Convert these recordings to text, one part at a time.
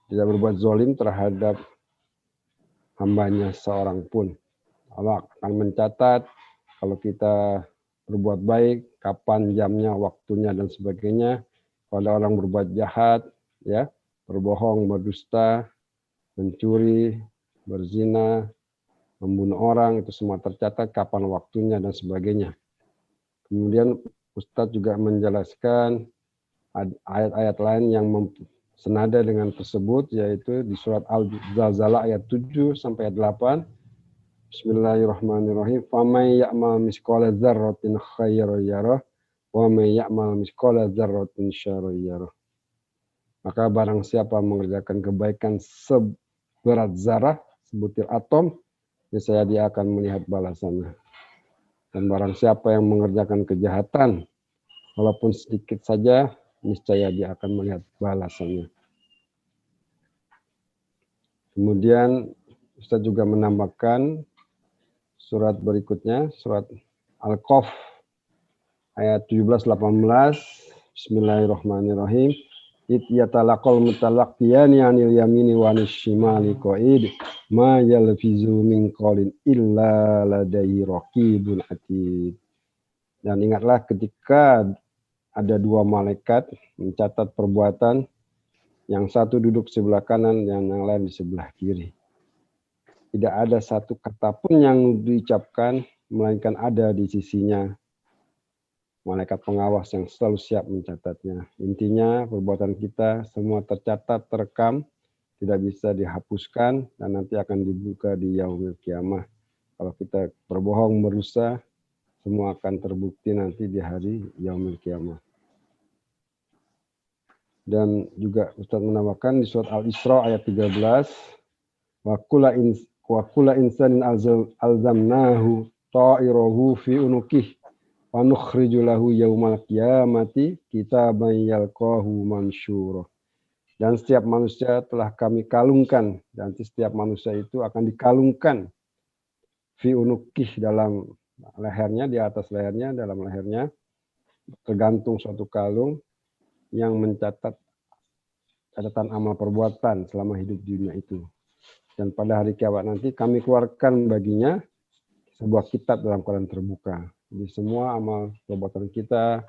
tidak berbuat zalim terhadap hambanya seorang pun. Allah akan mencatat kalau kita berbuat baik, kapan jamnya, waktunya, dan sebagainya. Kalau ada orang berbuat jahat, ya, berbohong, berdusta, mencuri, berzina, membunuh orang, itu semua tercatat kapan waktunya dan sebagainya. Kemudian Ustadz juga menjelaskan ayat-ayat lain yang senada dengan tersebut, yaitu di surat Al-Zalzalah ayat 7 sampai ayat 8. Bismillahirrahmanirrahim. Famay ya'mal misqala dzarratin khairan yarah wa may ya'mal misqala dzarratin syarran yarah. Maka barang siapa mengerjakan kebaikan seberat zarah, sebutir atom, niscaya dia akan melihat balasannya. Dan barang siapa yang mengerjakan kejahatan, walaupun sedikit saja, niscaya dia akan melihat balasannya. Kemudian Ustaz juga menambahkan surat berikutnya, surat Al-Qaf ayat 17-18. Bismillahirrahmanirrahim. Id yatalaqal mutalaqiyani 'anil yamini wa 'anil shimali qa'id ma yalfizu min qawlin illa ladaihi raqibun atid. Dan ingatlah ketika ada dua malaikat mencatat perbuatan, yang satu duduk sebelah kanan dan yang lain di sebelah kiri. Tidak ada satu kata pun yang diucapkan melainkan ada di sisinya malaikat pengawas yang selalu siap mencatatnya. Intinya perbuatan kita semua tercatat, terekam, tidak bisa dihapuskan dan nanti akan dibuka di yaumil kiamah. Kalau kita berbohong, berusaha, semua akan terbukti nanti di hari yaumil kiamah. Dan juga Ustaz menambahkan di surat Al-Isra ayat 13, wa kulla insanin alzamnahu ta'irahu fi unuqih wa nukhriju lahu yaumal qiyamati kitaban yalqahu mansyura. Dan setiap manusia telah kami kalungkan, dan setiap manusia itu akan dikalungkan fi unuqih, dalam lehernya, di atas lehernya, dalam lehernya tergantung suatu kalung yang mencatat catatan amal perbuatan selama hidup di dunia itu. Dan pada hari kiamat nanti kami keluarkan baginya sebuah kitab dalam keadaan terbuka. Jadi semua amal perbuatan kita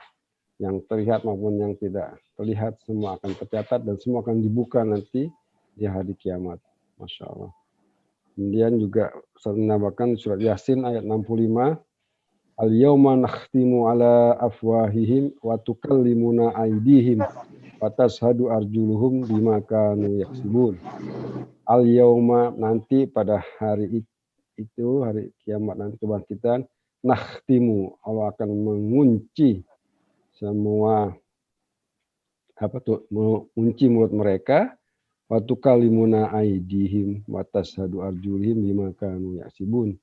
yang terlihat maupun yang tidak terlihat semua akan tercatat dan semua akan dibuka nanti di hari kiamat. Masya Allah. Kemudian juga saya menambahkan surat Yasin ayat 65. Al-yawma nakhtimu ala afwahihim wa tukallimuna aydihim wa tashhadu arjuluhum bima kanu yaksibun. Al-yawma, nanti pada hari itu, hari kiamat nanti kebangkitan, nakhtimu, Allah akan mengunci semua mengunci mulut mereka, wa tukallimuna aydihim wa tashhadu arjuluhum bima kanu yaksibun.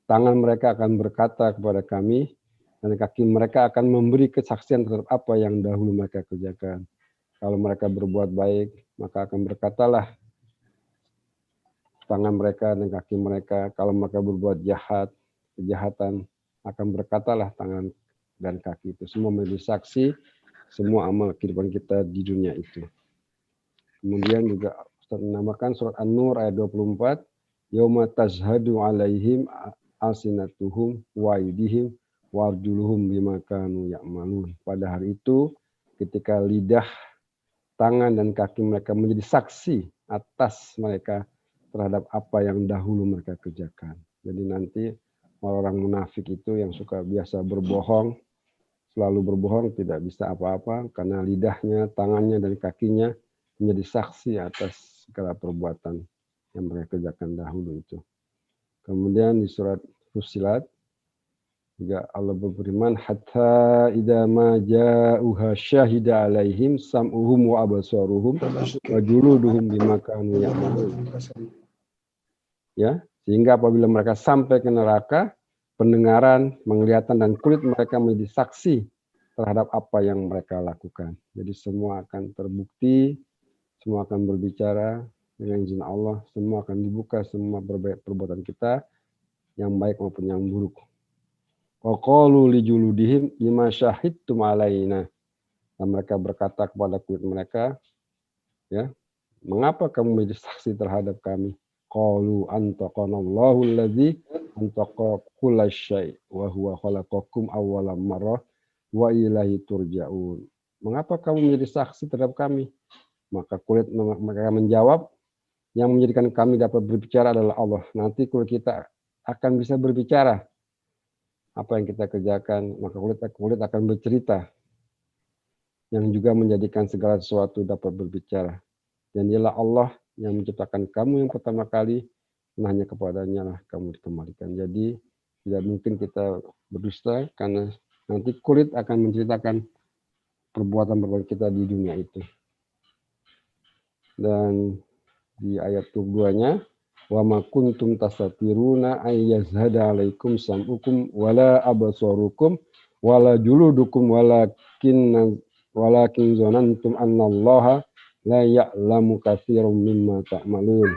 Tangan mereka akan berkata kepada kami, dan kaki mereka akan memberi kesaksian terhadap apa yang dahulu mereka kerjakan. Kalau mereka berbuat baik, maka akan berkatalah tangan mereka dan kaki mereka. Kalau mereka berbuat kejahatan, akan berkatalah tangan dan kaki itu. Semua menjadi saksi, semua amal kehidupan kita di dunia itu. Kemudian juga Ustaz menambahkan surat An-Nur ayat 24, yauma tashhadu alaihim alsinatuhum wa aydihim wa arjuluhum bima kanu ya'malun. Pada hari itu ketika lidah, tangan dan kaki mereka menjadi saksi atas mereka terhadap apa yang dahulu mereka kerjakan. Jadi nanti orang munafik itu yang suka biasa berbohong, selalu berbohong, tidak bisa apa-apa karena lidahnya, tangannya dan kakinya menjadi saksi atas segala perbuatan yang mereka kerjakan dahulu itu. Kemudian di surat Fussilat juga Allah berfirman, hatta idza ma ja'uha syahida alaihim sam'uhum wa absaruhum wa juluduhum bima kanu ya'malun. Ya, sehingga apabila mereka sampai ke neraka, pendengaran, penglihatan dan kulit mereka menjadi saksi terhadap apa yang mereka lakukan. Jadi semua akan terbukti, semua akan berbicara dengan izin Allah, semua akan dibuka, semua perbuatan kita yang baik maupun yang buruk. Wa qalu li juludihim lima syahidtum alaina. Dan mereka berkata kepada kulit mereka, ya, Mengapa kamu menjadi saksi terhadap kami? Qalu antaqanallahu alladzi antaqa kullasyai wa huwa khalaqakum awwala marrah wa ilaihi turja'un. Mengapa kamu menjadi saksi terhadap kami? Maka kulit mereka menjawab, yang menjadikan kami dapat berbicara adalah Allah. Nanti kulit kita akan bisa berbicara apa yang kita kerjakan, maka kulit akan bercerita, yang juga menjadikan segala sesuatu dapat berbicara. Dan ialah Allah yang menciptakan kamu yang pertama kali, dan hanya kepadanya lah kamu dikembalikan. Jadi tidak mungkin kita berdusta, karena nanti kulit akan menceritakan perbuatan-perbuatan kita di dunia itu. Dan di ayat keduanya, wa ma kuntum tasatiruna ay yazhada alaikum sam'ukum wala absarukum wala juludukum walakin zanantum annallaha la ya'lamu katsiran mimma ta'malun.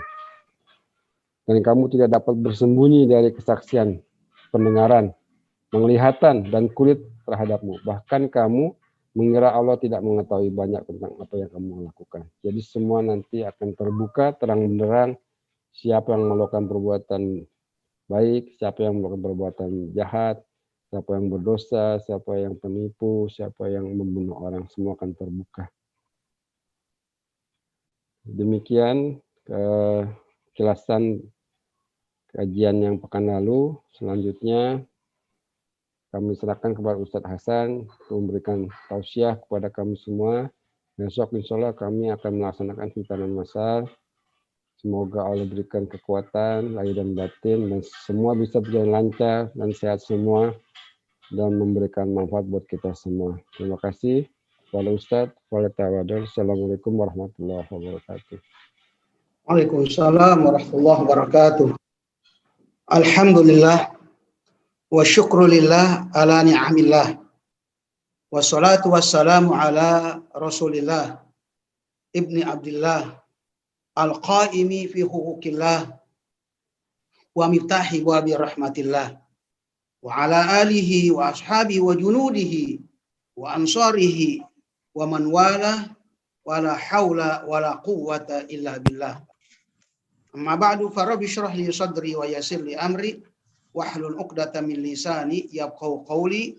Dan kamu tidak dapat bersembunyi dari kesaksian, pendengaran, penglihatan, dan kulit terhadapmu. Bahkan kamu mengira Allah tidak mengetahui banyak tentang apa yang kamu lakukan. Jadi semua nanti akan terbuka terang benderang, siapa yang melakukan perbuatan baik, siapa yang melakukan perbuatan jahat, siapa yang berdosa, siapa yang penipu, siapa yang membunuh orang, semua akan terbuka. Demikian kejelasan kajian yang pekan lalu. Selanjutnya kami serahkan kepada Ustadz Hasan untuk memberikan tausiah kepada kami semua. Besok insya Allah kami akan melaksanakan hitanan masal. Semoga Allah berikan kekuatan lahir dan batin, dan semua bisa berjalan lancar dan sehat semua, dan memberikan manfaat buat kita semua. Terima kasih kepada Ustadz. Assalamualaikum warahmatullahi wabarakatuh. Waalaikumsalam warahmatullahi wabarakatuh. Alhamdulillah wa syukrulillah ala ni'amillah. Wassalatu wassalamu ala Rasulillah ibni Abdillah al-qaimi fi huquqillah wa miftahi wa bi rahmatillah wa ala alihi wa ashabihi wa junudihi wa ansarihi wa man wala wala haula wala quwwata illa billah. Amma ba'du, farabbi shrah li sadri wa yassir li amri wahlul 'uqdatam min lisani yafqahu qawli.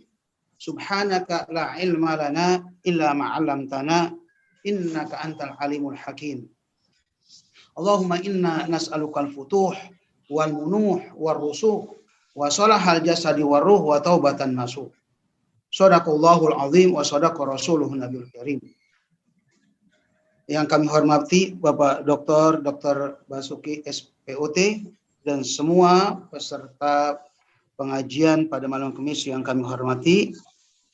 Subhanaka la ilma lana illa ma 'allamtana innaka antal alimul hakim. Allahumma inna nas'alukal futuh wal munuh war rusuh wa salahal jasadi war ruh wa taubatan nasuh. Shadaqallahul azim wa sadaqa rasuluhun nabiyul karim. Yang kami hormati Bapak Dr. Basuki SPOT dan semua peserta pengajian pada malam Kamis yang kami hormati,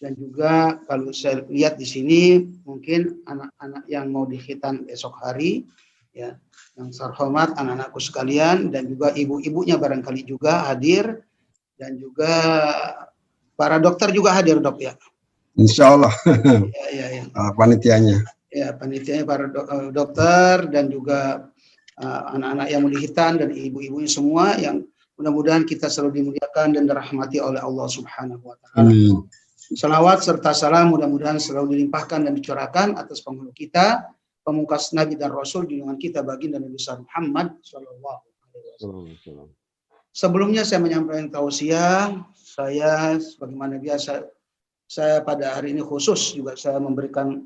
dan juga kalau saya lihat di sini mungkin anak-anak yang mau dikhitan esok hari, ya, yang terhormat anak-anakku sekalian, dan juga ibu-ibunya barangkali juga hadir, dan juga para dokter juga hadir, Dok, ya. Insya Allah. Ya. Panitianya. Ya, panitianya para dokter dan juga anak-anak yang mau dihitan dan ibu-ibunya semua, yang mudah-mudahan kita selalu dimuliakan dan dirahmati oleh Allah Subhanahu wa taala. Salawat serta salam mudah-mudahan selalu dilimpahkan dan dicurahkan atas penghulu kita, pemungkas Nabi dan Rasul junjungan kita baginda Nabi besar Muhammad sallallahu alaihi wasallam. Sebelumnya saya menyampaikan tausiah saya sebagaimana biasa. Saya pada hari ini khusus juga saya memberikan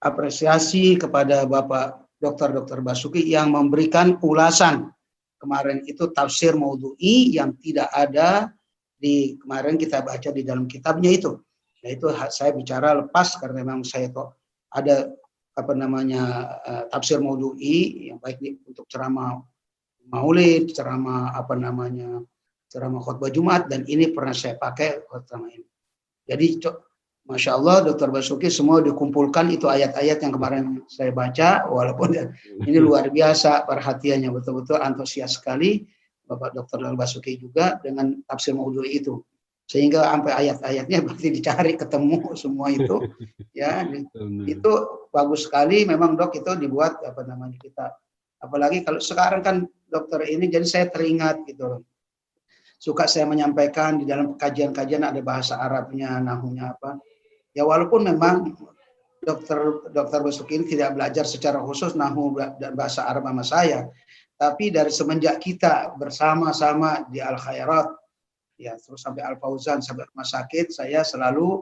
apresiasi kepada Bapak Dr. Basuki yang memberikan ulasan kemarin itu tafsir maudhu'i yang tidak ada di kemarin kita baca di dalam kitabnya itu. Nah, itu saya bicara lepas karena memang saya tahu ada tafsir maudhu'i yang baik untuk ceramah maulid, ceramah ceramah khutbah Jumat, dan ini pernah saya pakai ceramah ini. Jadi Masya Allah, Dr. Basuki semua dikumpulkan itu ayat-ayat yang kemarin saya baca, walaupun ini luar biasa perhatiannya, betul-betul antusias sekali Bapak Dr. Basuki juga dengan tafsir maudhu'i itu. Sehingga sampai ayat-ayatnya berarti dicari ketemu semua itu. Ya, itu bagus sekali memang, Dok, itu dibuat kita. Apalagi kalau sekarang kan dokter ini, jadi saya teringat gitu. Suka saya menyampaikan di dalam kajian-kajian ada bahasa Arabnya, nahunya apa. Ya walaupun memang Dokter Basuki ini tidak belajar secara khusus nahwu dan bahasa Arab sama saya, tapi dari semenjak kita bersama-sama di Al Khairat, ya terus sampai Al Fauzan sampai rumah sakit, saya selalu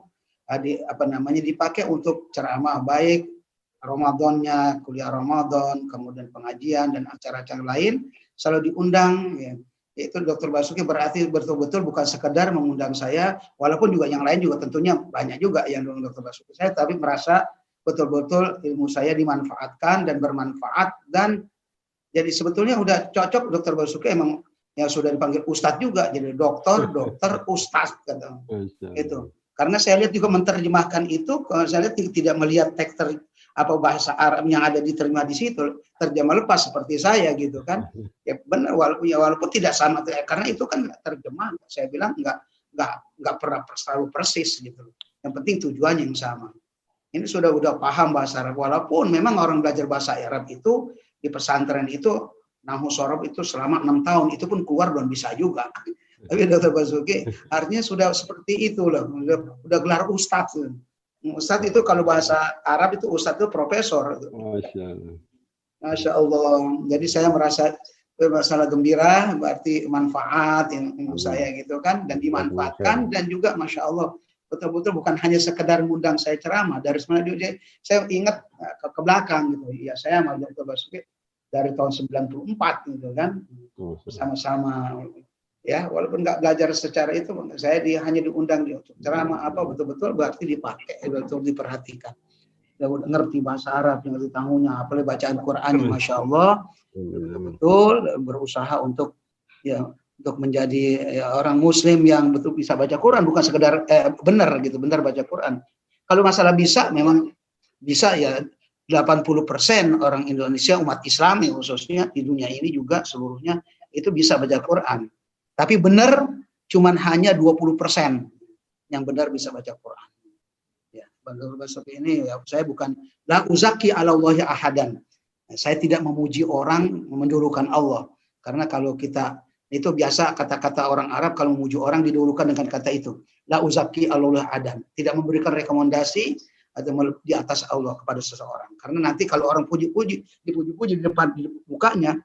dipakai untuk ceramah, baik Ramadannya, kuliah Ramadan, kemudian pengajian dan acara-acara lain selalu diundang. Ya. Itu Dokter Basuki berarti betul-betul bukan sekedar mengundang saya, walaupun juga yang lain juga tentunya banyak juga yang mengundang Dokter Basuki saya, tapi merasa betul-betul ilmu saya dimanfaatkan dan bermanfaat, dan jadi sebetulnya udah cocok Dokter Basuki emang yang sudah dipanggil Ustadz juga, jadi dokter Ustadz kata itu. Karena saya lihat juga menerjemahkan itu, kalau saya lihat tidak melihat teks bahasa Arab yang ada diterima di situ, terjemah lepas seperti saya gitu kan. Ya benar, walaupun tidak sama, karena itu kan terjemah. Saya bilang nggak pernah selalu persis gitu. Yang penting tujuannya yang sama. Ini sudah paham bahasa Arab, walaupun memang orang belajar bahasa Arab itu di pesantren itu nahwu sorof itu selama 6 tahun, itu pun keluar belum bisa juga. Tapi Dokter Basuki artinya sudah seperti itu loh, udah gelar ustadz. Ustadz itu kalau bahasa Arab itu ustadz itu profesor. Masya Allah. Jadi saya merasa masalah gembira, berarti manfaat ilmu saya gitu kan, dan dimanfaatkan, dan juga Masya Allah betul-betul bukan hanya sekedar mengundang saya ceramah. Dari sebenarnya saya ingat ke belakang gitu, ya saya sama Dokter Basuki dari tahun 94 gitu kan, bersama-sama. Ya, walaupun nggak belajar secara itu, saya hanya diundang untuk ceramah betul-betul berarti dipakai, betul diperhatikan. Ya udah ngerti bahasa Arab, ngerti tahunya, apalagi bacaan Quran, Masya Allah, betul berusaha untuk menjadi orang Muslim yang betul bisa baca Quran, bukan sekedar benar baca Quran. Kalau masalah bisa, memang bisa ya 80% orang Indonesia umat Islam khususnya di dunia ini juga seluruhnya itu bisa baca Quran. Tapi benar cuman hanya 20% yang benar bisa baca Quran. Ya, seperti ini ya, saya bukan la uzaki 'alallahi ahadan. Saya tidak memuji orang, mendahulukan Allah. Karena kalau kita itu biasa kata-kata orang Arab kalau memuji orang didahulukan dengan kata itu. La uzaki 'alallahi ahadan. Tidak memberikan rekomendasi atau di atas Allah kepada seseorang. Karena nanti kalau orang dipuji-puji di depan mukanya,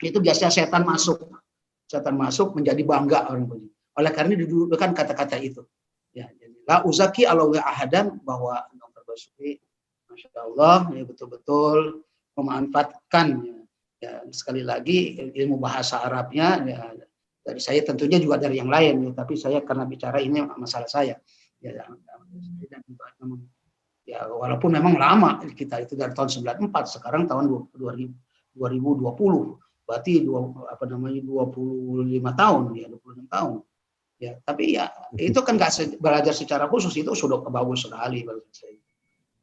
itu biasanya setan masuk. Setan masuk menjadi bangga orang puji. Oleh karena didudukkan kata-kata itu. Ya, jadi la uzaki 'alallahi ahadan, bahwa Dokter Basuki Masya Allah ya betul-betul memanfaatkan ya, sekali lagi ilmu bahasa Arabnya ya, dari saya tentunya juga dari yang lain ya, tapi saya karena bicara ini masalah saya. Ya, ya walaupun memang lama kita itu dari tahun 94, sekarang tahun 2020. Berarti 25 tahun ya, 26 tahun. Ya, tapi ya itu kan nggak belajar secara khusus, itu sudah bagus sekali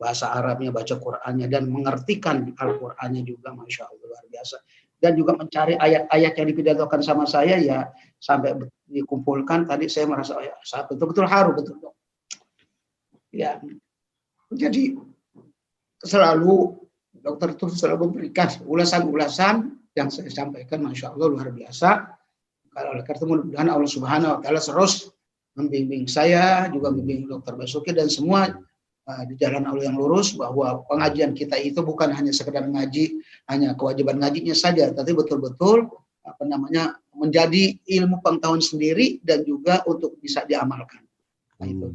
bahasa Arabnya, baca Qur'annya, dan mengertikan Al-Qur'annya juga Masya Allah luar biasa. Dan juga mencari ayat-ayat yang dipidatokan sama saya ya sampai dikumpulkan. Tadi saya merasa saat betul-betul haru betul. Ya. Jadi selalu dokter itu selalu memberikan ulasan-ulasan yang saya sampaikan, Masya Allah luar biasa. Kalau oleh karena mudah-mudahan Allah Subhanahu Wa Taala terus membimbing saya, juga membimbing Dokter Basuki dan semua di jalan Allah yang lurus, bahwa pengajian kita itu bukan hanya sekedar ngaji, hanya kewajiban ngajinya saja, tapi betul-betul menjadi ilmu pengetahuan sendiri dan juga untuk bisa diamalkan. Nah, itu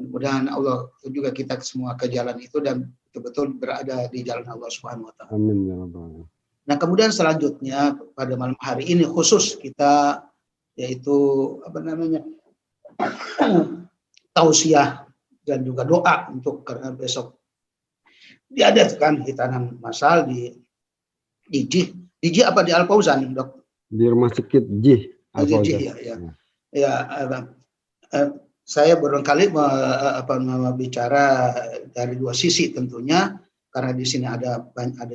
mudah-mudahan Allah juga kita semua ke jalan itu dan betul-betul berada di jalan Allah Subhanahu Wa Taala. Amin ya Rabbal. Nah, kemudian selanjutnya pada malam hari ini khusus kita yaitu tausiah dan juga doa untuk karena besok diadakan hitanan massal di Jih apa di Al Fauzan, Dok? Di rumah sakit Jih. Ya. Saya barangkali bicara dari dua sisi tentunya. Karena di sini ada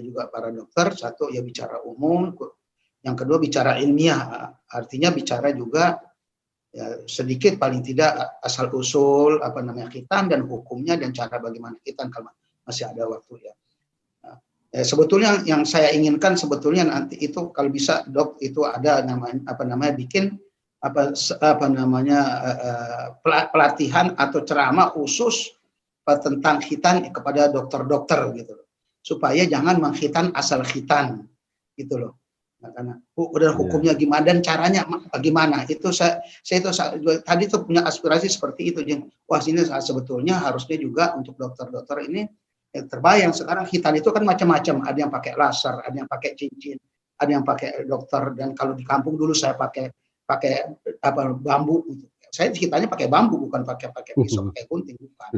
juga para dokter, satu ya bicara umum, yang kedua bicara ilmiah, artinya bicara juga ya, sedikit paling tidak asal usul khitan dan hukumnya dan cara bagaimana khitan kalau masih ada waktu ya. Nah, sebetulnya yang saya inginkan sebetulnya nanti itu kalau bisa Dok itu ada bikin pelatihan atau ceramah khusus tentang khitan kepada dokter-dokter gitu loh. Supaya jangan mengkhitan asal khitan gitu loh. Nah, karena udah hukumnya gimana dan caranya bagaimana itu saya itu tadi tuh punya aspirasi seperti itu. Wah sini sebetulnya harusnya juga untuk dokter-dokter ini terbayang sekarang khitan itu kan macam-macam, ada yang pakai laser, ada yang pakai cincin, ada yang pakai dokter, dan kalau di kampung dulu saya pakai apa bambu gitu. Saya khitannya pakai bambu bukan pakai pisau, pakai gunting bukan.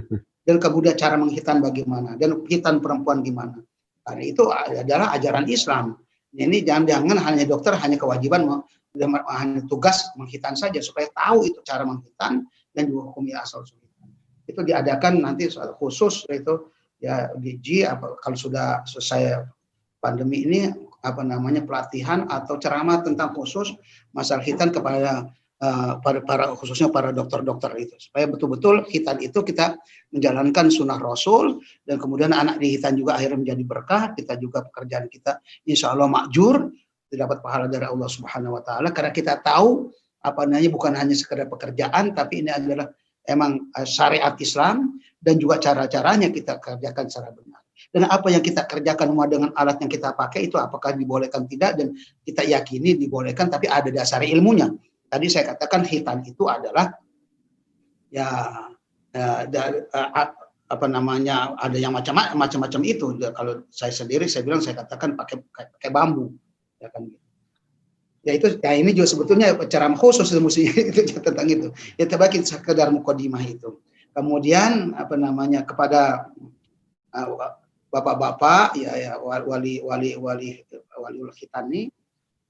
Dan kemudian cara menghitan bagaimana dan khitan perempuan gimana. Karena itu adalah ajaran Islam. Ini jangan hanya dokter hanya kewajiban hanya tugas menghitan saja supaya tahu itu cara menghitan dan juga hukumnya asal usul. Itu diadakan nanti khusus itu ya GG kalau sudah selesai pandemi ini pelatihan atau ceramah tentang khusus masalah khitan kepada khususnya para dokter-dokter itu supaya betul-betul khitan itu kita menjalankan sunnah Rasul dan kemudian anak di khitan juga akhirnya menjadi berkah, kita juga pekerjaan kita insya Allah makjur, dapat pahala dari Allah Subhanahu Wa Taala karena kita tahu bukan hanya sekedar pekerjaan tapi ini adalah emang syariat Islam dan juga cara-caranya kita kerjakan secara benar. Dan apa yang kita kerjakan dengan alat yang kita pakai itu apakah dibolehkan tidak dan kita yakini dibolehkan tapi ada dasar ilmunya. Tadi saya katakan khitan itu adalah ada yang macam-macam itu. Kalau saya sendiri saya katakan pakai bambu ya kan. Ya itu ini juga sebetulnya ceramah khusus itu tentang itu. Ya terbagi sekedar mukadimah itu. Kemudian kepada bapak-bapak ya wali khitan ini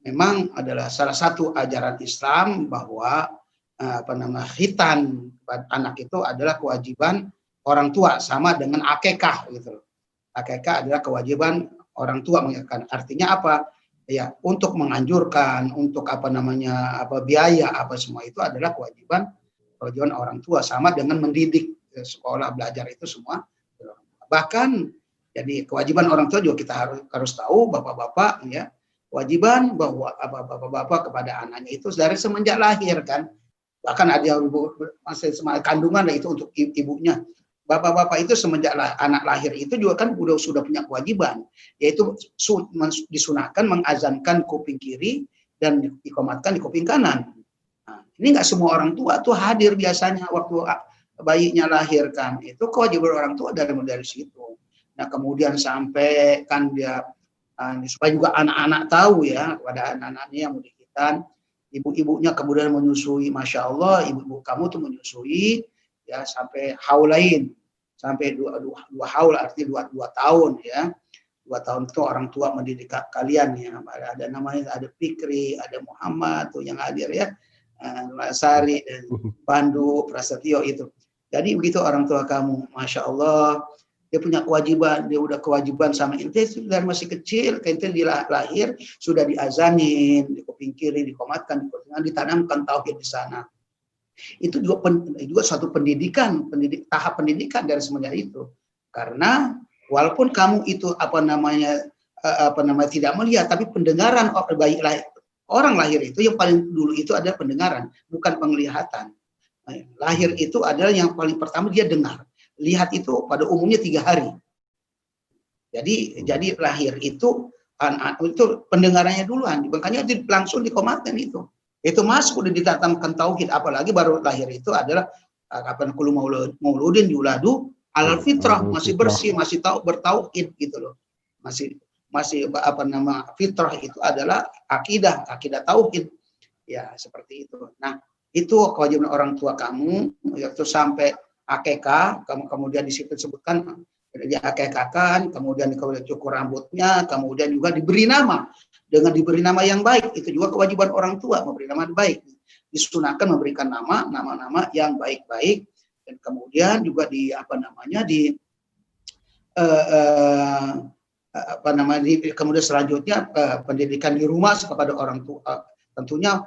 memang adalah salah satu ajaran Islam bahwa khitan anak itu adalah kewajiban orang tua sama dengan akekah gitu. Akekah adalah kewajiban orang tua mengingatkan. Artinya apa? Ya, untuk menganjurkan, untuk biaya semua itu adalah kewajiban orang tua sama dengan mendidik sekolah belajar itu semua. Bahkan jadi kewajiban orang tua juga kita harus tahu bapak-bapak ya. Kewajiban bahwa bapak-bapak kepada anaknya itu dari semenjak lahir kan. Bahkan ada yang masih kandungan itu untuk ibunya. Bapak-bapak itu semenjak anak lahir itu juga kan sudah punya kewajiban. Yaitu disunahkan mengazankan kuping kiri dan dikomatkan di kuping kanan. Nah, ini nggak semua orang tua tuh hadir biasanya waktu bayinya lahir kan. Itu kewajiban orang tua dari situ. Nah kemudian sampai kan dia supaya juga anak-anak tahu ya kepada anak-anaknya yang mau dikhitan, ibu-ibunya kemudian menyusui, masya Allah ibu-ibu kamu tuh menyusui ya sampai haulain, sampai dua haul artinya 2 tahun ya, 2 tahun itu orang tua mendidik kalian ya, ada namanya ada Fikri, ada Muhammad tuh yang hadir ya, Lasari dan Pandu, Prasetyo itu. Jadi begitu orang tua kamu, masya Allah. Dia punya kewajiban, dia udah kewajiban sama ente dari masih kecil, ente lahir sudah diazanin, di kuping kiri, dikomatkan, ditanamkan tauhid di sana. Itu juga suatu tahap pendidikan dari semenjak itu. Karena walaupun kamu itu tidak melihat, tapi pendengaran orang lahir itu yang paling dulu itu adalah pendengaran, bukan penglihatan. Lahir itu adalah yang paling pertama dia dengar. Lihat itu pada umumnya 3 hari. Jadi lahir itu pendengarannya duluan, makanya langsung dikomatkan itu. Itu masuk udah ditanamkan tauhid, apalagi baru lahir itu adalah kullu mauludin yuladu alal fitrah, masih bersih, masih bertauhid gitu loh. Masih fitrah itu adalah akidah tauhid. Ya, seperti itu. Nah, itu kewajiban orang tua kamu yaitu sampai akekah, kemudian di situ disebutkan diakekahkan, kemudian cukur rambutnya, kemudian juga diberi nama dengan diberi nama yang baik. Itu juga kewajiban orang tua memberi nama yang baik. Disunahkan memberikan nama yang baik-baik dan kemudian juga kemudian selanjutnya pendidikan di rumah kepada orang tua. Tentunya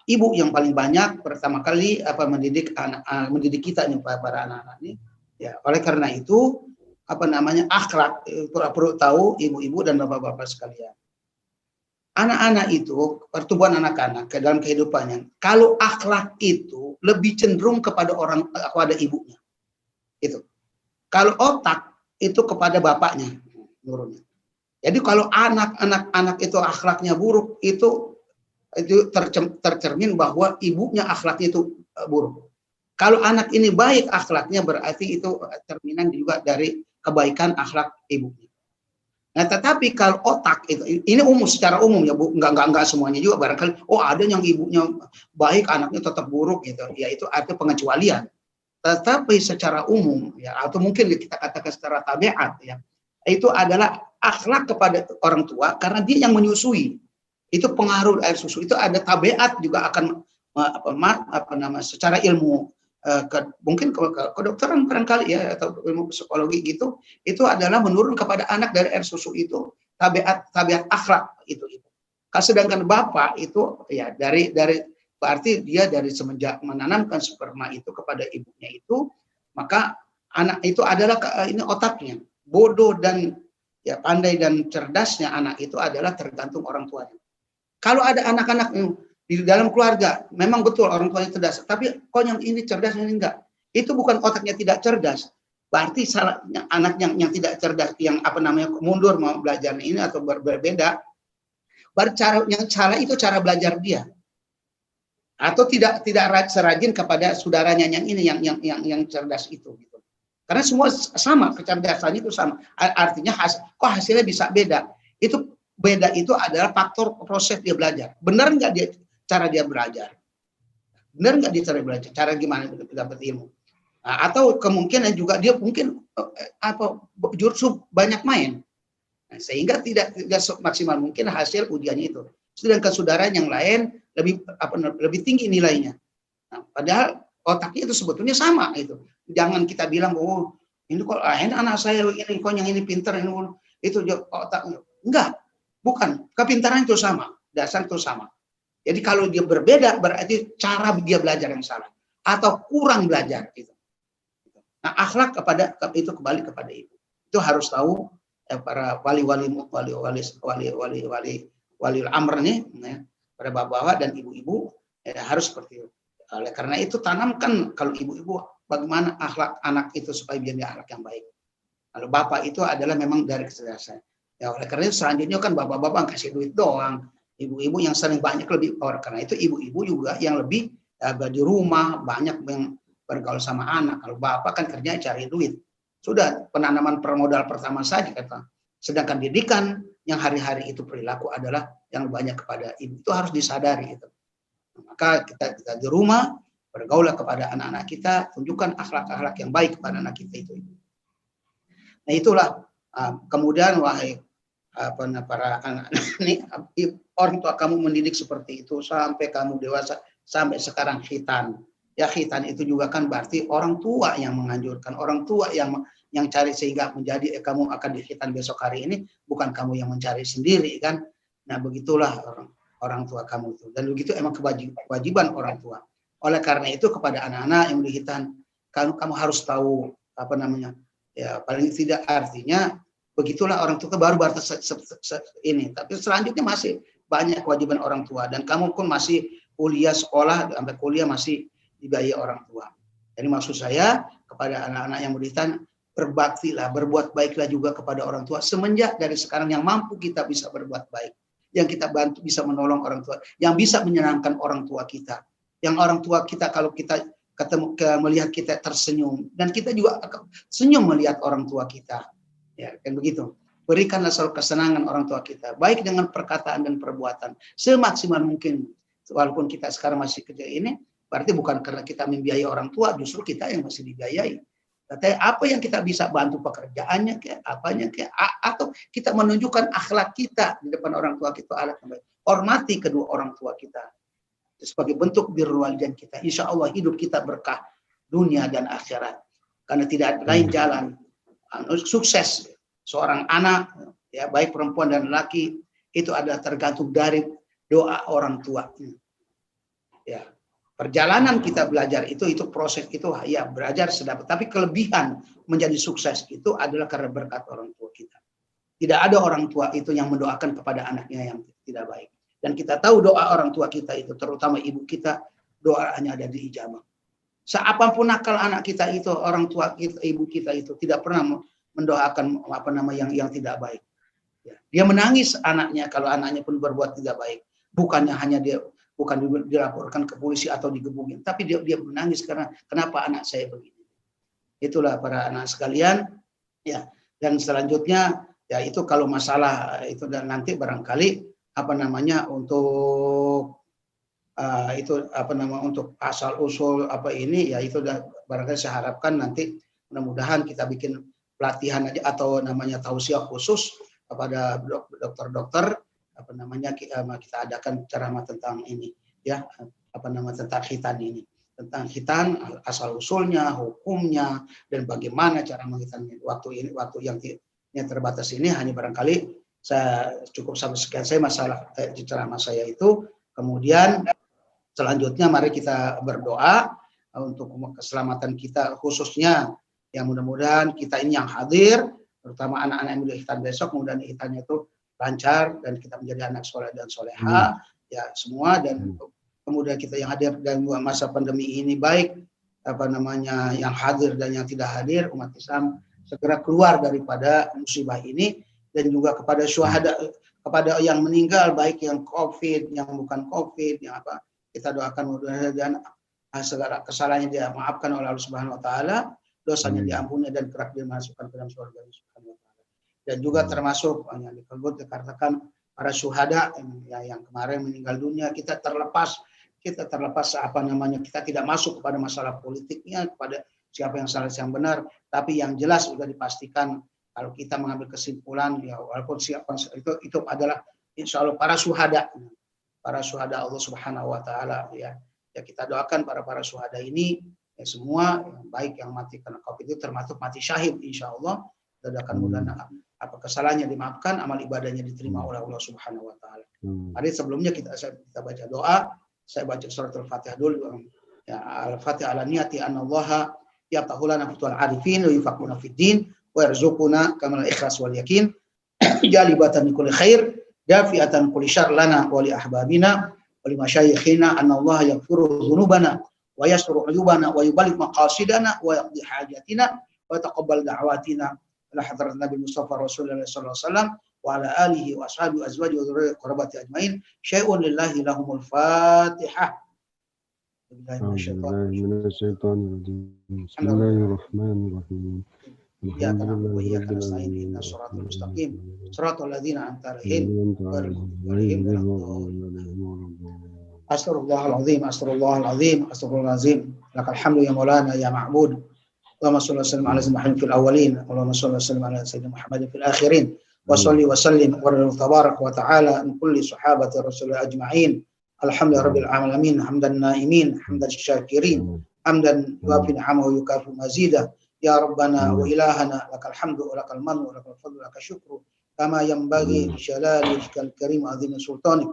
ibu yang paling banyak pertama kali mendidik kita nih para anak-anak ini ya. Oleh karena itu akhlak perlu tahu ibu-ibu dan bapak-bapak sekalian. Anak-anak itu pertumbuhan anak-anak ke dalam kehidupannya, kalau akhlak itu lebih cenderung kepada ibunya. Itu Kalau otak itu kepada bapaknya nurunnya. Jadi kalau anak itu akhlaknya buruk, itu tercermin bahwa ibunya akhlaknya itu buruk. Kalau anak ini baik akhlaknya, berarti itu cerminan juga dari kebaikan akhlak ibunya. Nah, tetapi kalau otak itu, ini umum secara umum ya, Bu, enggak semuanya juga, barangkali ada yang ibunya baik anaknya tetap buruk gitu. Ya itu ada pengecualian. Tetapi secara umum ya, atau mungkin kita katakan secara tabiat ya, itu adalah akhlak kepada orang tua karena dia yang menyusui. Itu pengaruh air susu, itu ada tabiat juga akan secara ilmu mungkin kedokteran barangkali ya, atau ilmu psikologi gitu, itu adalah menurun kepada anak dari air susu itu tabiat akhlak itu. Sedangkan bapak itu ya dari berarti dia dari semenjak menanamkan sperma itu kepada ibunya itu, maka anak itu adalah ini otaknya bodoh dan ya pandai dan cerdasnya anak itu adalah tergantung orang tuanya. Kalau ada anak-anak di dalam keluarga, memang betul orang tuanya cerdas, tapi kok yang ini cerdas, yang ini enggak. Itu bukan otaknya tidak cerdas. Berarti salahnya anak yang tidak cerdas, yang mundur mau belajar ini atau berbeda. Yang salah itu cara belajar dia. Atau tidak serajin kepada saudaranya yang ini yang cerdas itu gitu. Karena semua sama, kecerdasannya itu sama. Artinya kok hasilnya bisa beda. Itu beda itu adalah faktor proses dia belajar. Benar nggak dia cara dia belajar? Benar nggak dia cara belajar? Cara gimana dapat ilmu? Nah, atau kemungkinan juga dia mungkin jurus banyak main, nah, sehingga tidak maksimal mungkin hasil ujiannya itu. Sedangkan saudara yang lain lebih tinggi nilainya. Nah, padahal otaknya itu sebetulnya sama itu. Jangan kita bilang ini kok anak saya ini kok yang ini pintar, ini itu otaknya. Enggak, bukan. Kepintaran itu sama, dasar itu sama. Jadi kalau dia berbeda berarti cara dia belajar yang salah atau kurang belajar gitu. Nah, akhlak itu kembali kepada ibu. Itu harus tahu para wali amr nih, ya, para bapak-bapak dan ibu-ibu ya, harus seperti itu. Oleh karena itu tanamkan kalau ibu-ibu bagaimana akhlak anak itu supaya dia akhlak yang baik. Kalau bapak itu adalah memang dari kecerdasan. Ya, oleh karena itu selanjutnya kan bapak-bapak kasih duit doang. Ibu-ibu yang sering banyak lebih, karena itu ibu-ibu juga yang lebih di rumah banyak yang bergaul sama anak. Kalau bapak kan kerjanya cari duit. Sudah penanaman permodal pertama saja kata. Sedangkan didikan yang hari-hari itu perilaku adalah yang banyak kepada ibu. Itu harus disadari itu. Maka kita di rumah bergaulah kepada anak-anak kita, tunjukkan akhlak-akhlak yang baik kepada anak kita itu. Nah itulah kemudian wahai para anak ini, orang tua kamu mendidik seperti itu sampai kamu dewasa, sampai sekarang khitan. Ya khitan itu juga kan berarti orang tua yang menganjurkan, orang tua yang cari sehingga menjadi kamu akan dikhitan besok hari ini, bukan kamu yang mencari sendiri kan. Nah begitulah orang tua kamu itu, dan begitu emang kewajiban orang tua. Oleh karena itu kepada anak-anak yang dikhitan, kamu harus tahu ya paling tidak artinya begitulah orang tua baru ini. Tapi selanjutnya masih banyak kewajiban orang tua dan kamu pun masih kuliah sekolah sampai kuliah masih dibiayai orang tua. Jadi maksud saya kepada anak-anak yang beritan, berbaktilah, berbuat baiklah juga kepada orang tua semenjak dari sekarang yang mampu kita bisa berbuat baik, yang kita bantu bisa menolong orang tua, yang bisa menyenangkan orang tua kita, yang orang tua kita kalau kita ketemu melihat kita tersenyum dan kita juga senyum melihat orang tua kita. Ya, kan begitu. Berikanlah selalu kesenangan orang tua kita, baik dengan perkataan dan perbuatan, semaksimal mungkin. Walaupun kita sekarang masih kerja ini, berarti bukan karena kita membiayai orang tua, justru kita yang masih dibiayai. Tapi apa yang kita bisa bantu pekerjaannya, atau kita menunjukkan akhlak kita di depan orang tua kita, hormati kedua orang tua kita. Sebagai bentuk birrul walidain kita, insya Allah hidup kita berkah dunia dan akhirat. Karena tidak ada lain jalan sukses seorang anak, ya baik perempuan dan laki, itu adalah tergantung dari doa orang tua. Ya, perjalanan kita belajar itu proses itu ya belajar sedapat, tapi kelebihan menjadi sukses itu adalah karena berkat orang tua kita. Tidak ada orang tua itu yang mendoakan kepada anaknya yang tidak baik. Dan kita tahu doa orang tua kita itu, terutama ibu kita, doanya ada di ijabah. Seapapun nakal anak kita itu, orang tua kita, ibu kita itu tidak pernah mendoakan yang tidak baik. Ya. Dia menangis anaknya kalau anaknya pun berbuat tidak baik. Bukannya hanya bukan dilaporkan ke polisi atau digebukin, tapi dia menangis karena kenapa anak saya begini. Itulah para anak sekalian. Ya. Dan selanjutnya ya itu kalau masalah itu, dan nanti barangkali untuk untuk asal usul ini ya itu barangkali saya harapkan nanti mudah-mudahan kita bikin pelatihan aja atau namanya tausiah khusus kepada dokter-dokter kita adakan ceramah tentang ini ya tentang khitan ini, tentang khitan asal usulnya, hukumnya, dan bagaimana cara menghitan. Waktu yang terbatas ini hanya barangkali saya cukup sampai sekian saya masalah ceramah saya itu. Kemudian selanjutnya mari kita berdoa untuk keselamatan kita khususnya, yang mudah-mudahan kita ini yang hadir, terutama anak-anak yang menjadi khitan besok, mudah-mudahan khitannya itu lancar dan kita menjadi anak soleh dan soleha ya semua, dan kemudian kita yang hadir dan masa pandemi ini baik yang hadir dan yang tidak hadir, umat Islam segera keluar daripada musibah ini, dan juga kepada syuhada, kepada yang meninggal baik yang COVID, yang bukan COVID, yang kita doakan mudah-mudahan segala kesalahannya dia maafkan oleh Allah Subhanahu wa taala, dosanya diampuni dan kelak dimasukkan ke dalam surga Allah Subhanahu wa taala. Dan juga termasuk yang dikatakan para syuhada yang kemarin meninggal dunia, kita terlepas kita tidak masuk kepada masalah politiknya, kepada siapa yang salah yang benar, tapi yang jelas sudah dipastikan kalau kita mengambil kesimpulan ya walaupun siapa itu adalah insya Allah para syuhada Allah Subhanahu wa taala ya kita doakan para syuhada ini ya semua baik yang mati karena COVID itu termasuk mati syahid insya Allah, kita doakan mudah-mudahan apa kesalahannya dimaafkan, amal ibadahnya diterima oleh Allah Subhanahu wa taala. Hari sebelumnya kita baca doa, saya baca surat Al-Fatihah dulu ya, Al-Fatihah ala niyati anallaha yaftahu lana futuhal arifin wa yufaqihuna fid din wa yarzuquna kamal ikhlas wal yakin jalibatan min kulli khair dafi'atan kulli syarr lana wa li ahbabina wa li masyayikhina anallaha yaghfiru dzunubana wa yasturu uyubana wa yuballigh maqasidana wa yaqdi hajatina wa taqabbal da'watina ala hadrat Nabi Mustafa Rasulullah sallallahu alaihi wasallam wa ala alihi wa ashabihi azwaji wa dzurriyyati qurabati ajmain syai'un lillahi lahumul fatihah. Bismillahirrahmanirrahim. Ya na'budu wa iyyaka nasta'in ihdinas siratal mustaqim siratal ladzina an'amta 'alaihim ghairil maghdubi 'alaihim waladdallin. Astaghfirullahalazim. Lakal hamdu ya maulana ya ma'bud. Allahumma shalli wa sallim ala sayyidina Muhammadin fil awwalin. Allahumma shalli wa sallim ala sayyidina Muhammadin fil akhirin. Wa shalli wa sallim wa tabarak wa ta'ala min kulli sahabati rasulillah ajma'in. Alhamdulillahirabbil alamin, hamdan naimin, hamdan syakirin, hamdan yuafi ni'amahu yukafi mazidah. Ya Rabbana wa ilahana lakal hamdu wa lakal mannu wa lakal fadlu wa lakal syukru kama yanbaghi li jalalikal karim azim sultanik.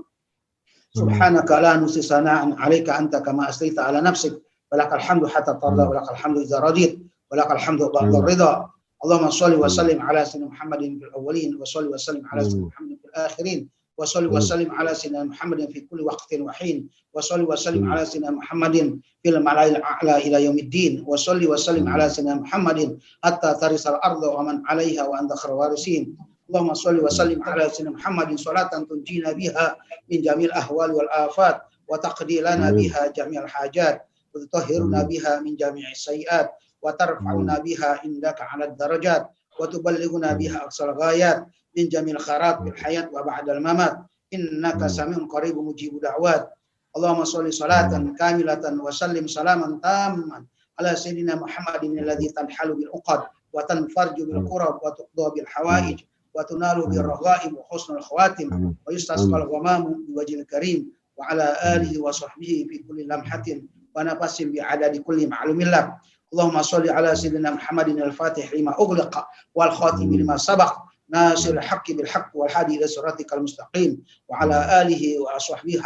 Subhanaka la nuhsi sana'an 'alaika anta kama asnaita 'ala nafsik wa lakal hamdu hatta tarda wa lakal hamdu idza radit wa lakal hamdu ba'da ridha. Allahumma shalli wa sallim ala sayyidina Muhammadin fil awwalin wa shalli wa sallim ala sayyidina Muhammadin fil akhirin wa shalli wa sallim ala sayyidina Muhammadin fi kulli waqtin wa hin wa shalli wa sallim ala sayyidina Muhammadin fil mala'il a'la ila yaumiddin wa shalli wa sallim ala sayyidina Muhammadin hatta tarisal arda wa man 'alaiha wa anta khairul warisin. Allahumma shalli wa sallim ala sayyidina Muhammadin salatan tunjina biha min jamil ahwal wal afat wa taqdi lana biha jami'al hajat wa tutahhiruna biha min jami'is sayiat wa tarfa'una biha indaka 'alad darajat wa tuballighuna biha aqsal ghayat min jamil khairat fil hayat wa ba'dal mamat innaka sami'un qaribun mujibud da'wat. Allahumma shalli salatan kamilatan wa sallim salaman tamman ala sayyidina Muhammadin alladhi tanhalu bil uqad wa tanfarju bil qurab wa tuqda bil hawaij wa tunalu bil raghaib wa husnul khawatim wa yustasqal ghamamu bi wajhil karim wa ala alihi wa sahbihi fi kulli lamhatin wa nafasin bi adadi kulli ma'lumillah. Allahumma shalli ala sayyidina Muhammadin al-Fatih lima ughliqa wal khatim lima sabaq nasir al-haqqi bil haqq wal hadi ila siratikal mustaqim wa ala alihi wa sahbihi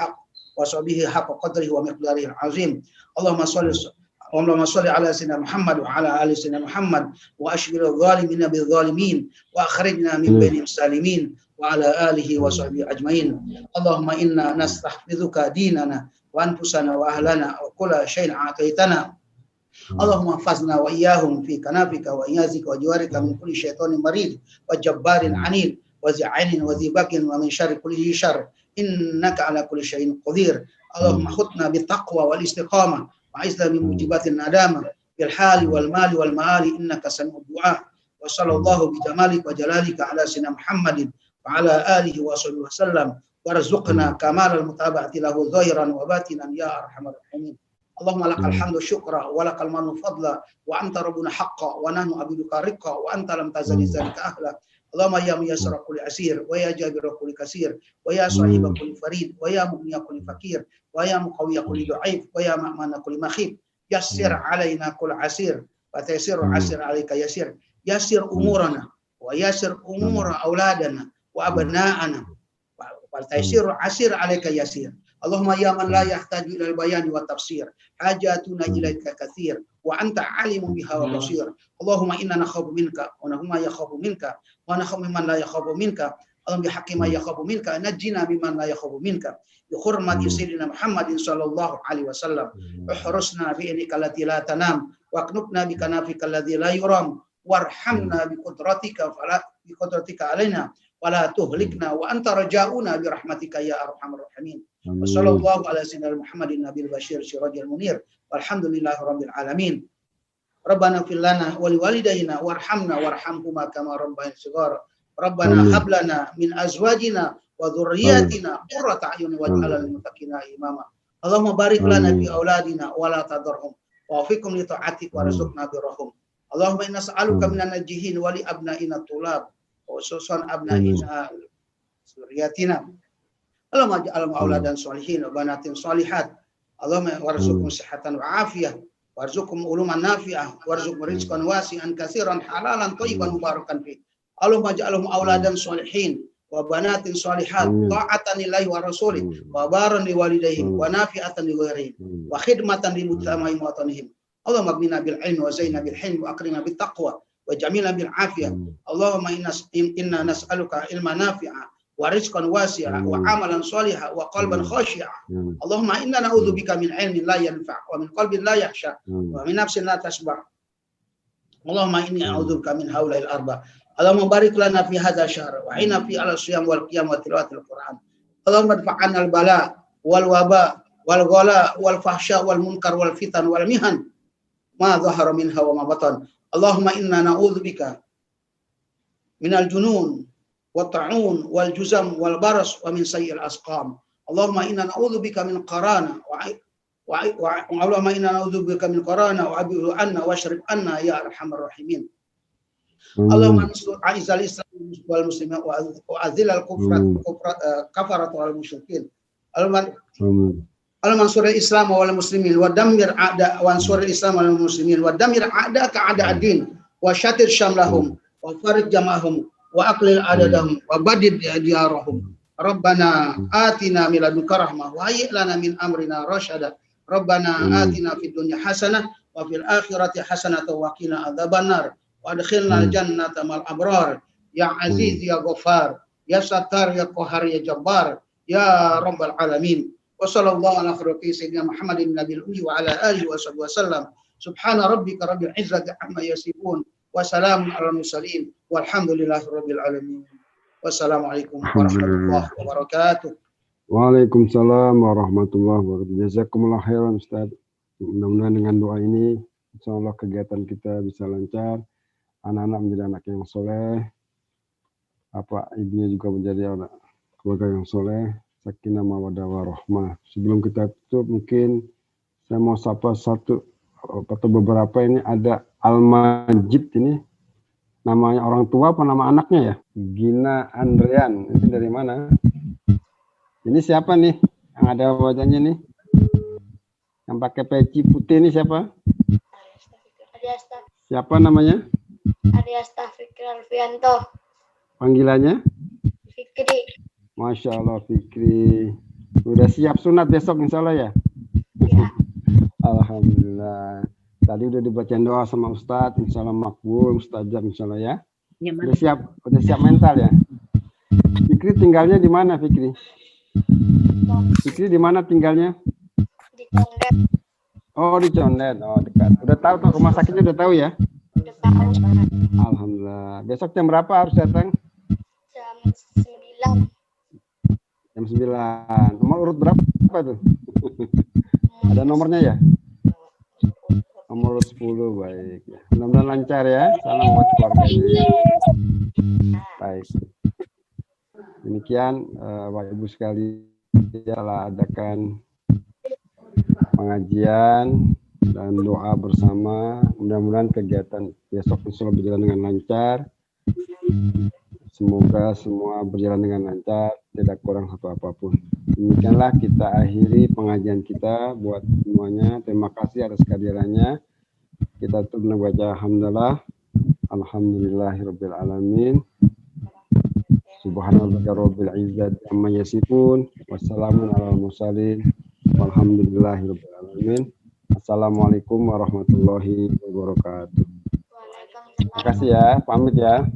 haqq qadrihi wa miqdarihi al-azim. Allahumma shalli ala sayyidina Muhammad wa ala ali sayyidina Muhammad wa ashghil adh-dhalimina bil-zalimin wa akhrijna min bainihim salimin wa ala alihi wa sahbihi ajmain. Allahumma inna nastahfizuka dinana wa anfusana wa ahlana wa kulla shay'in a'taytana Allahumma hafazna wa iyyahum fi kanafika wa iyazika wa jiwarika min kulli syaitanin marid wa jabbarin anil wa zi'anin wa zibakin wa min syarri kulli syarr innaka ala kulli syai'in qadir. Allahumma khudna bi taqwa wal istiqamah wa izna min mujibatin nadama bil hali wal mali wal maali innaka sami'ud du'a. Wa sallallahu bi jamalika wa jalalika ala sayyidina Muhammadin wa ala alihi wa sahbihi wasallam warzuqna kamalal mutaba'ati lahu zahiran wa batinan ya arhamar rahimin. Allahumma lakal hamdu syukra wa lakal manu fadla wa anta rabbuna haqqa wa nahnu abiduka riqqa wa anta lam tazali zalika ahla. Allahumma ya muyassira kulli asir wa ya jabira kulli kasir wa ya sahiba kulli farid wa ya mughniya kulli fakir wa ya muqawiya kulli du'aif wa ya ma'mana kulli makhib. Yassir alaina kulli asir wa tayassir asir alaika yasir. Yassir umurana wa yassir umura auladana wa abna'ana wa tayassir asir alaika yasir. Allahumma ya man la yahtaju ila al-bayani wa tafsir hajatuna ilaika kathir wa anta alimun biha wa basir. Allahumma inna nakhafu minka wa nahum yakhafu minka wa nakhafu mimman la yakhafu minka. Allahumma bihaqqi ma yakhafu minka najjina mimman la yakhafu minka bi hurmati sayyidina Muhammadin sallallahu alaihi wasallam. Uhrusna bi inika allati la tanam wa aknubna bi kanafika alladhi la yuram warhamna bi qudratika alaina wala tuhlikna wa anta rajauna bi rahmatika ya arhamar rahimin. Wa sallallahu ala sayyidina Muhammadin nabil bashir sirajil munir walhamdulillahi rabbil alamin. Rabbana fil lana wa liwalidayna warhamna warhamhuma kama rabbayana shighara. Rabbana hab lana min azwajina wa dhurriyyatina qurrata a'yun waj'alna lil muttaqina imama. Allahumma barik lana fi auladina wa la tadarhum wa fikum li ta'atik warzuqna birrahum. Allahumma inna nas'aluka minan najihin wa li abnaina tulab wa khususan abnaina zurriyatina. Allahumma ja'alhum auladan sholihin wa banatin sholihat. Allahumma warzuqhum sihhatan wa afiyah warzuqhum uluman nafi'ah warzuqhum rizqan wasi'an katsiran halalan thayyiban mubarakan fi. Allahumma ja'alhum auladan sholihin wa banatin sholihat ta'atan lillahi wa rasulih wa baran li walidayhim wa nafi'atan li ghairihim wa khidmatan li mujtama'ihim wa watanihim. Allahumma aghnina bil ilmi wa zayyina bil hilmi wa akrimna bit taqwa wa jamilna bil afiyah. Allahumma inna nas'aluka ilman nafi'a wa rizqan wasi'a wa amalan sholiha wa qalban khashi'a. Allahumma inna na'udzubika min ilmin la yanfa' wa min qalbin la yakhsha wa min nafsin la tashba'. Allahumma inni a'udzubika min haula'il arba'. Allahumma barik lana fi hadzal syahr wa inna fi al-siyam wal qiyam wa tilawatil Qur'an. Allahumma dfa'an al-bala wal waba wal ghala wal fahsya wal munkar wal fitan wal mihan ma dhahara minha wa ma batan. Allahumma inna na'udzubika minal junun wa ta'un wal juzam wal baras wa min sayyi'il asqam. Allahumma inna na'udzubika min qarana wa Allahumma inna na'udzubika min qarana wa abidu anna wa ashrib anna ya arhamar rahimin. Allahumma ansur aizal islam wal muslimin wa azil al kafarat wal musyrikin. Allahumma ansur al islam wal muslimin wa dammir a'da wa ansur al islam wal muslimin wa dammir a'da ka a'da ad-din wa shatir syamlahum wa farid jama'ahum wa aqlil adadahum wa badid diyarahum. Rabbana atina min ladunka rahmah wa hayyi' lana min amrina rasyada. Rabbana atina fid dunya hasanah wa fil akhirati hasanah wa qina adzabannar. Wa adkhilna al-jannata mal abrar ya aziz ya ghafar ya sattar ya qahar ya jabbar ya rabbal alamin. Wa sallallahu ala sayyidina Muhammadin nabiyil ummi wa ala alihi wa sahbihi wasallam. Subhana rabbika rabbil izzati amma yasifun wa salamun alal mursalin walhamdulillahi rabbil alamin. Wassalamualaikum warahmatullahi wabarakatuh. Waalaikumsalam warahmatullahi wabarakatuh. Jazakumullah khairan Ustaz. Mudah-mudahan dengan doa ini insyaallah kegiatan kita bisa lancar. Anak-anak menjadi anak yang soleh, ibunya juga menjadi anak keluarga yang soleh, sakinah mawaddah warahmah. Sebelum kita tutup, mungkin saya mau sapa satu atau beberapa. Ini ada Al-Majid, ini namanya orang tua apa nama anaknya ya? Gina Andrian, ini dari mana? Ini siapa nih? Yang ada wajahnya nih? Yang pakai peci putih ini siapa? Siapa namanya? Ariasta Fikri Alfianto. Panggilannya? Fikri. Masya Allah Fikri. Udah siap sunat besok insya Allah ya? Ya. Alhamdulillah. Tadi udah dibacain doa sama Ustadz, insya Allah makbul, Ustadzah insya Allah ya. Udah siap mental ya? Fikri tinggalnya di mana Fikri? Fikri di mana tinggalnya? Di Condet. Oh, di Condet. Oh, dekat. Udah tahu tuh rumah sakitnya, udah tahu ya? Udah tahu Alhamdulillah. Besok jam berapa harus datang? jam 9. Jam 9. Nomor urut berapa tuh? Ada nomornya ya? Nomor urut 10, baik. Mudah-mudahan lancar ya. Salam buat keluarganya. Baik. Demikian Bapak Ibu sekalian, telah adakan pengajian dan doa bersama. Mudah-mudahan kegiatan besok insya Allah berjalan dengan lancar. Semoga semua berjalan dengan lancar, tidak kurang satu apapun. Demikianlah kita akhiri pengajian kita buat semuanya. Terima kasih atas kehadirannya. Kita tutup dengan baca alhamdulillah. Alhamdulillahirabbil alamin. Subhanallah rabbil izzati amma yasifun. Wassalamun alal mursalin. Walhamdulillahirabbil alamin. Assalamualaikum warahmatullahi wabarakatuh. Waalaikumsalam. Terima kasih ya, pamit ya.